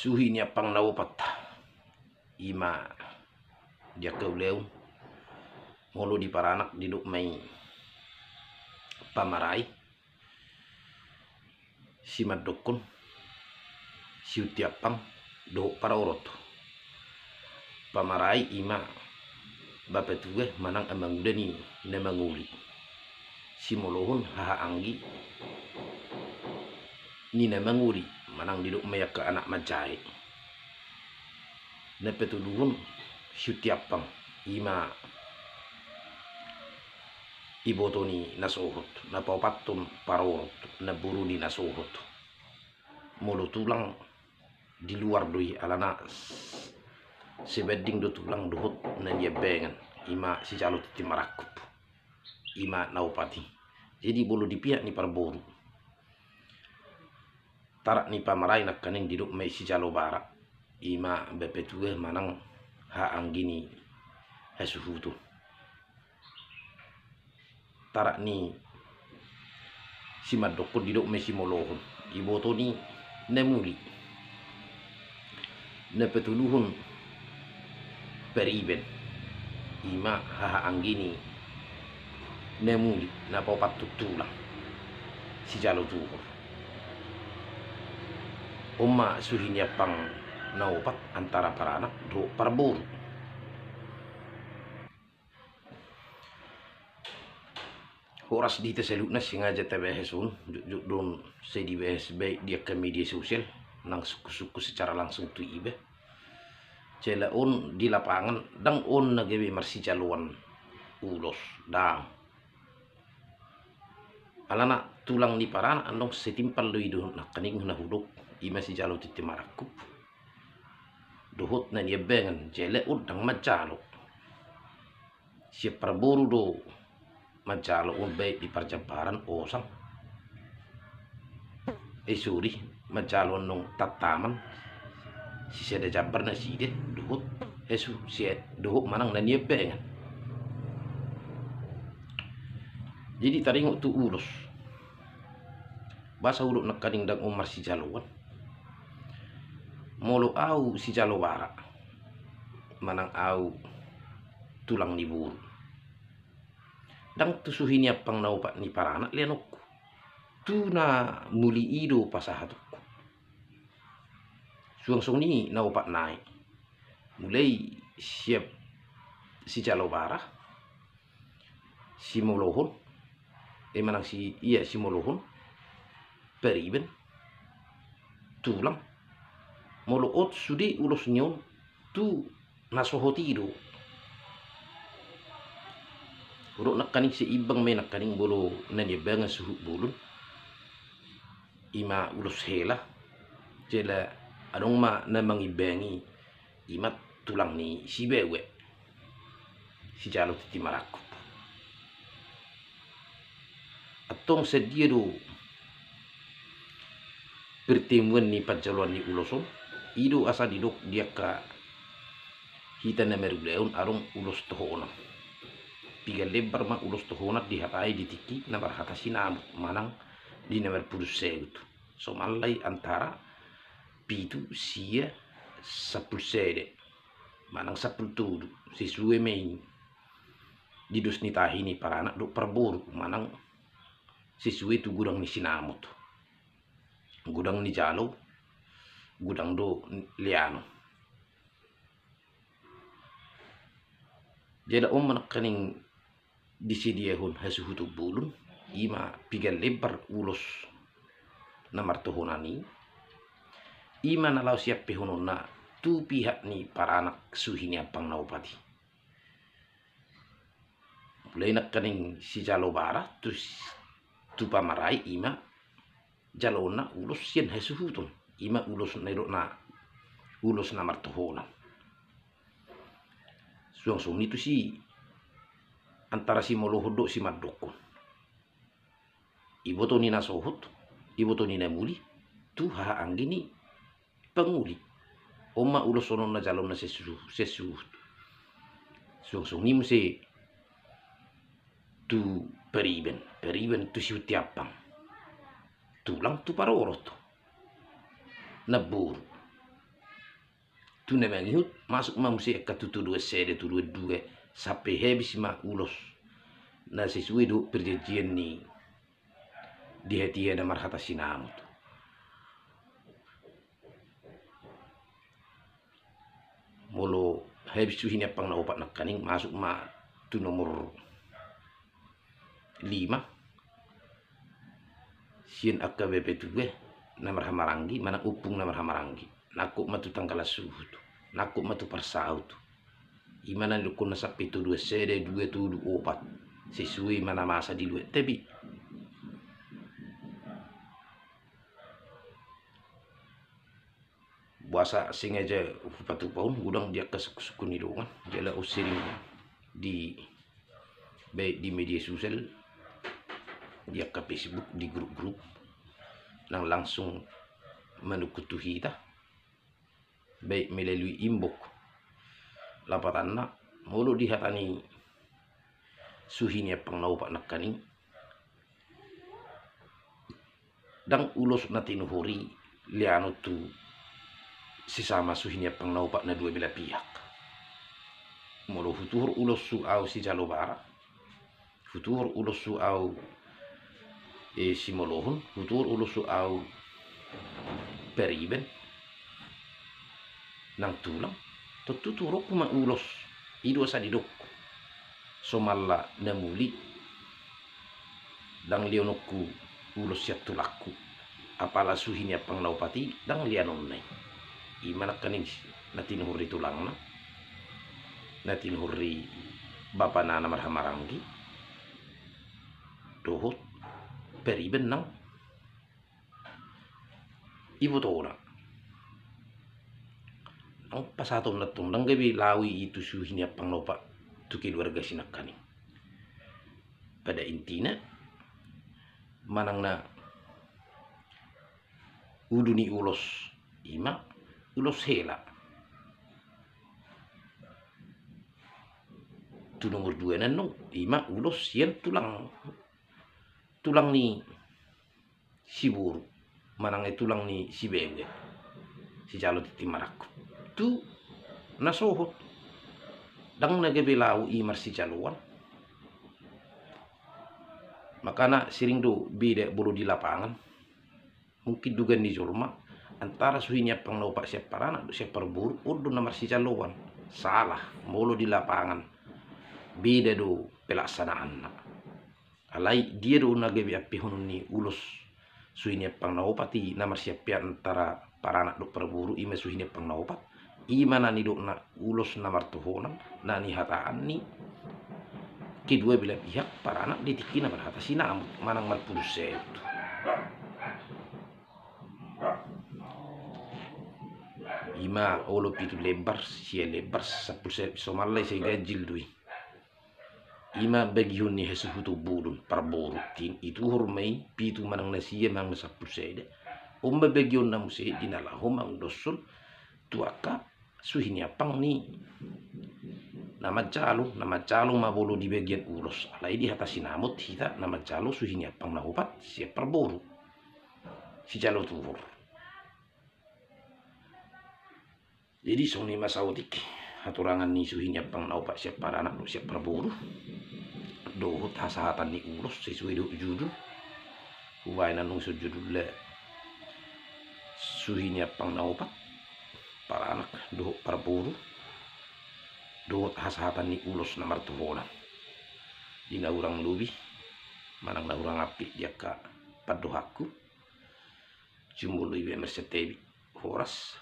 suhinya pang naupat ima dia keulew molo di paranak diduk may pamaray si madukon si utiapang do para orot pamaray ima bapetuwe manang amangudani na manguli si molohon hahaanggi ni na manguli manang diduk mayak ke anak majai na petuluhon si utiapang ima ibotoni nasohot na paupatun parorot na buruni nasohot molo tulang di luar doi alana sebeding do tulang dohot na nyebengan ima si calo titi marakup ima naupati jadi bolo di pihak ni parboru tarak ni pamaray nak kaning diduk may si calo barak ima bepetue manang haanggini hasuhutu tarak ni si madokon diduk may si molohon iboto ni nemuli na petuluhon periben ima haanggini nemuli na paupatut tulang si jalo tuhor umma suhinya pang naupat antara para anak do parburu horas di teseluk na singaja TBS don saya di BSB dia ke media sosial nang suku-suku secara langsung tu ibe cela on di lapangan dang on nagawe marsi caluan ulos dang alana tulang ni parana andong setimpal loido na kaning na hudok ima si jalo titi marakup dohot na niebengan cele udang macalo siap perburu do macalo un baik di parjamparan osang suri macalo nong tataman si seda jambar na side dohot esu si dohot manang na niebengan jadi taringok tu ulos basa uluk nak kaning dang umar si jaluan molo au si jalo barak manang au tulang ni buru dang tusuhinya pang naupat ni parana lianokku tu na muli ido pasahatukku suang ni naupat naik mulai siap si jalo barak si molohon manang si iya si molohon periben tulang molo ot sudi ulos nyon tu nasohotido urok nakaning si ibang may nakaning bolo nanyebengan suhu bulun ima ulos hela jela anong ma namang ibengi imat tulang ni si bewe si jalo titi marakup atong sedia do pertemuan ni pancaluan ni uloson ido asa didok dia ka hita na merugleon arong ulos tohona piga lebar ma ulos tohona dihapai di tiki na barhata sinamut manang di namer pudus segut so malay antara pitu sia sapul sede manang sapul tudu si suwe main didus ni tahi ni para anak do perburu manang si suwe tu gudang ni sinamut gudang ni jalo gudang do liano jeda manakaning disidiahon hasuhutu bulun ima pigal lebar ulos na martohonani ima nalaw siap pihonon na tu pihak ni para anak suhinya pang naupati mulai nakaning si jalo bara tu pamaray ima jalona ulos sian hasuhutun ima ulos na ulos na martohonan suang itu si antara si molohodok si madokon iboto ni nasohot iboto ni namuli tu haanggini panguli oma ulos sonon na jalon na sesu suang ni mse tu periben tu si utiapang tulang tu parorot na buru tu ne menghut masuk mamusi ka tutu dua sede tu dua sampai habis ma ulos na sesuai do perjanjian ni di hati ada marhata sinamut molo habis suhinya pang na opat nak kaning masuk ma tu nomor 5 sien AKBP tuwe namar hamarangi mana upung namar hamarangi nakuk matu tangkala suhu tu nakuk matu parsau tu imana dukun sapi tu dua sede dua tu opat sesuai mana masa di luar tapi buasa sengaja patu paun gudang dia kesuku ni doang jala usiring di baik di media sosial dia ke Facebook di grup-grup nang langsung menukutuhi ta baik melalui imbok lapatan nak mulu dihatani suhinya pengnau pak nakani dang ulos natinuhuri liano tu sesama suhinya pengnau pak na dua belah pihak mulu futur ulos su au si jalobara futur ulos su au si molohon futur ulos su au periben nang tulang tuturok kuma ulos ido sa didok somalla namuli dang lionokku ulos siat tulaku apala suhinya panglaupati dang lianon nai imana kaning natin hurri tulang na natin hurri bapa na marhamarangi dohot periben nang ibu tora ang pasatom na tong nang gabi lawi itu suhinya panglopa tu keluarga sinakani pada intina manang na uduni ulos ima ulos hela tu nomor 2 nanong ima ulos yan tulang ni sibur manang tulang ni si bewe si jalo titi maraku tu nasohot dang nagabilau imar si jaluan makana sering do beda bulu di lapangan mungkin duga ni jorma antara suhinya panglaupak siap parana do siap perburu udah nomor si jaluan salah bulu di lapangan beda do pelaksanaan alai dia do nagabi api hunun ni ulus suhinya panglaupati nomor siap antara parana do perburu ima suhinya panglaupak imana ni do na ulos nomor tuhonan na ni hataan ni kedua belah pihak para anak ditikina berhata sinam manang marpuset ima olo pitu lebar sia lebar sapulset somalai saya gajil dui ima bagiun ni hesuhutu budun parboru tin itu hormai pitu manang nasia mang sapulset umba bagiun namuse dinala homang dosul tuaka suhinya pang ni nama calo mabolo di bagian ulos alai di atas sinamut hita nama calo suhinya pang nahupat siap perboru si calo tuhur jadi soni masautik haturangan ni suhinya pang nahupat siap para anak siap perboru dohut hasahatan ni ulos sesuai do judul huwainan nung sujudul le suhinya pang nahupat para anak dohut perboru dohot hasahatan ni ulos na martuhonan di na urang lubi manang na urang api dia ka padohaku jumbo lubi mersetebi horas